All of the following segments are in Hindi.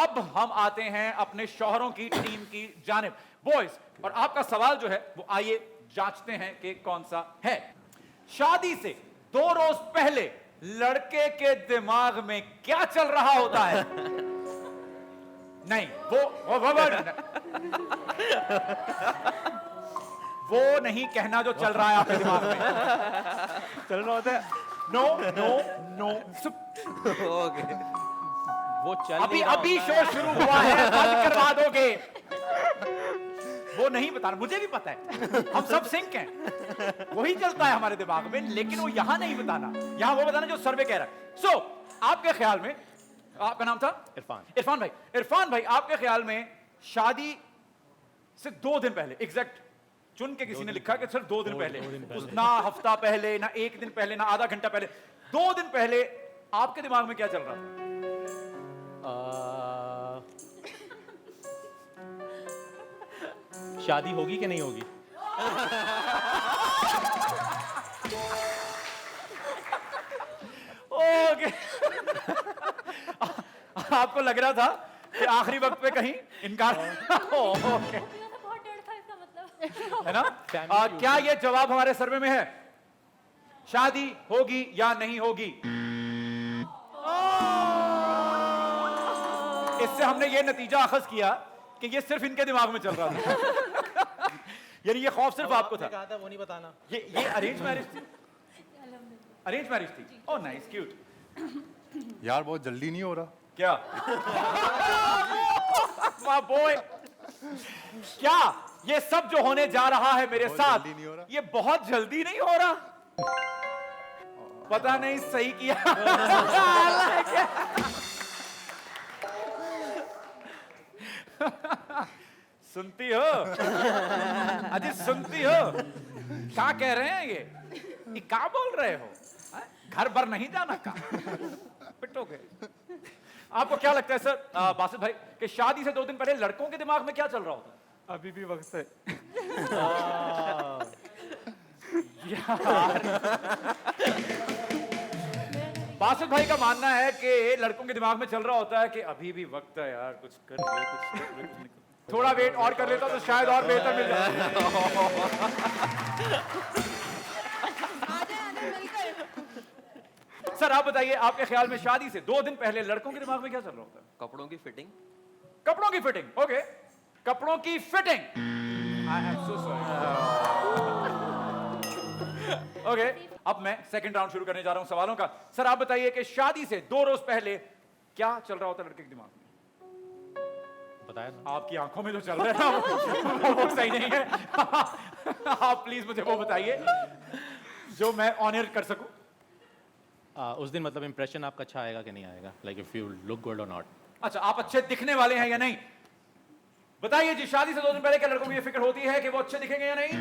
अब हम आते हैं अपने शौहरों की टीम की जानिब। बॉयज, और आपका सवाल जो है वो आइए जांचते हैं कि कौन सा है। शादी से 2 रोज पहले लड़के के दिमाग में क्या चल रहा होता है? नहीं, वो नहीं कहना जो चल रहा है आपके दिमाग में। चल रहा होता है। नो नो नो, ओके, वो चल अभी नहीं रहा अभी होता शो शुरू हुआ है, बंद करवा दोगे। वो नहीं बताना, मुझे भी पता है, हम सब सिंक हैं, वही चलता है हमारे दिमाग में, लेकिन वो यहां नहीं बताना, यहां वो बताना जो सर्वे कह रहा है। सो आपके ख्याल में, आपका नाम था इरफान भाई। इरफान भाई, आपके ख्याल में शादी से 2 दिन पहले, एग्जैक्ट चुन के किसी ने लिखा कि सिर्फ 2 दिन पहले, ना हफ्ता पहले, ना 1 दिन पहले, ना आधा घंटा पहले, 2 दिन पहले आपके दिमाग में क्या चल रहा था? शादी होगी कि नहीं होगी? ओके। आपको लग रहा था कि आखिरी वक्त पे कहीं इनकार। ओके, बहुत डर था इसका मतलब। है ना? क्या ये जवाब हमारे सर्वे में है? शादी होगी या नहीं होगी? इससे हमने ये नतीजा अखज किया कि ये सिर्फ इनके दिमाग में चल रहा था। यानी ये खौफ सिर्फ आपको था। कहा था वो नहीं बताना। ये अरेंज मैरिज थी? अरेंज मैरिज थी? Oh nice, cute. यार बहुत जल्दी नहीं हो रहा क्या? माय बॉय, क्या ये सब जो होने जा रहा है मेरे बहुत साथ, जल्दी नहीं हो रहा? ये बहुत जल्दी नहीं हो रहा? पता नहीं, सही किया। सुनती हो अजी, सुनती हो क्या कह रहे हैं ये क्या बोल रहे हो? घर भर नहीं जाना का पिटोगे। आपको क्या लगता है सर बासित भाई कि शादी से 2 दिन पहले लड़कों के दिमाग में क्या चल रहा होता है? अभी भी वक्त है। यार, बासित भाई का मानना है कि लड़कों के दिमाग में चल रहा होता है कि अभी भी वक्त है यार, कुछ कर ले, कुछ थोड़ा वेट और कर लेता तो शायद और बेहतर मिल जाए। सर आप बताइए, आपके ख्याल में शादी से 2 दिन पहले लड़कों के दिमाग में क्या चल रहा होता है? कपड़ों की फिटिंग। कपड़ों की फिटिंग, ओके, कपड़ों की fitting. I am so sorry. Okay, अब मैं सेकंड राउंड शुरू करने जा रहा हूं सवालों का। सर आप बताइए कि शादी से 2 रोज पहले क्या चल रहा होता है लड़के के दिमाग में? बताया ना। आपकी आंखों में जो चल रहा है वो सही नहीं है। आप प्लीज मुझे वो बताइए जो मैं ऑन एयर कर सकूं। उस दिन मतलब इंप्रेशन आपका अच्छा आएगा कि नहीं आएगा? Like if you look good और नॉट। अच्छा, आप अच्छे दिखने वाले हैं या नहीं? बताइए जी, शादी से 2 दिन पहले क्या लड़कों को ये फिक्र होती है कि वो अच्छे दिखेंगे या नहीं?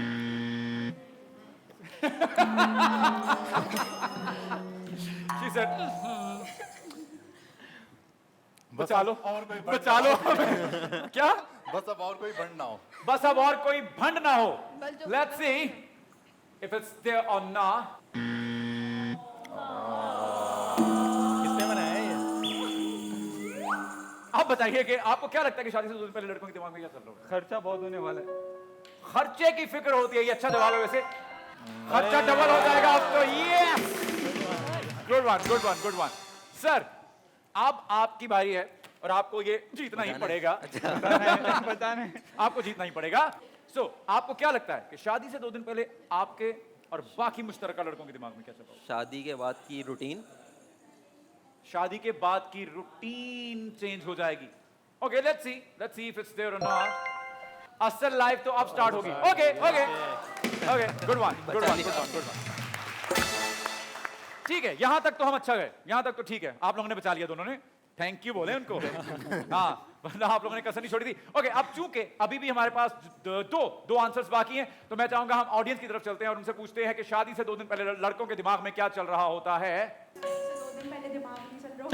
She said, बचा लो और कोई बचा लो। क्या? बस अब और कोई भंड ना हो। बस अब और कोई भंड ना हो। Let's see if it's there or not. किसने बनाया ये? आप बताइए कि आपको क्या लगता है कि शादी से 2 दिन पहले लड़कों के दिमाग में क्या चल रहा है? खर्चा बहुत होने वाला है। खर्चे की फिक्र होती है, ये अच्छा जवाब है वैसे। खर्चा डबल हो जाएगा अब तो। Yes, good one, good one, good one. Sir अब आपकी बारी है और आपको ये जीतना ही पड़ेगा। बताने आपको जीतना ही पड़ेगा। सो आपको क्या लगता है कि शादी से 2 दिन पहले आपके और बाकी मुश्तरका लड़कों के दिमाग में क्या चल रहा है? शादी के बाद की रूटीन। शादी के बाद की रूटीन चेंज हो जाएगी। Okay, let's see if it's there और नॉट। असल लाइफ तो अब स्टार्ट होगी। Okay okay okay, good one, good one, good one, good one. ठीक है, यहां तक तो हम अच्छा गए, यहां तक तो ठीक है। आप लोगों ने बचा लिया, दोनों ने थैंक यू बोले उनको। हाँ, वरना आप लोगों ने कसर नहीं छोड़ी थी। ओके, अब चूंकि अभी भी हमारे पास दो आंसर्स बाकी हैं, तो मैं चाहूंगा हम ऑडियंस की तरफ चलते हैं और उनसे पूछते हैं कि शादी से 2 दिन पहले लड़कों के दिमाग में क्या चल रहा होता है? 2 दिन पहले दिमाग नहीं चल रहा।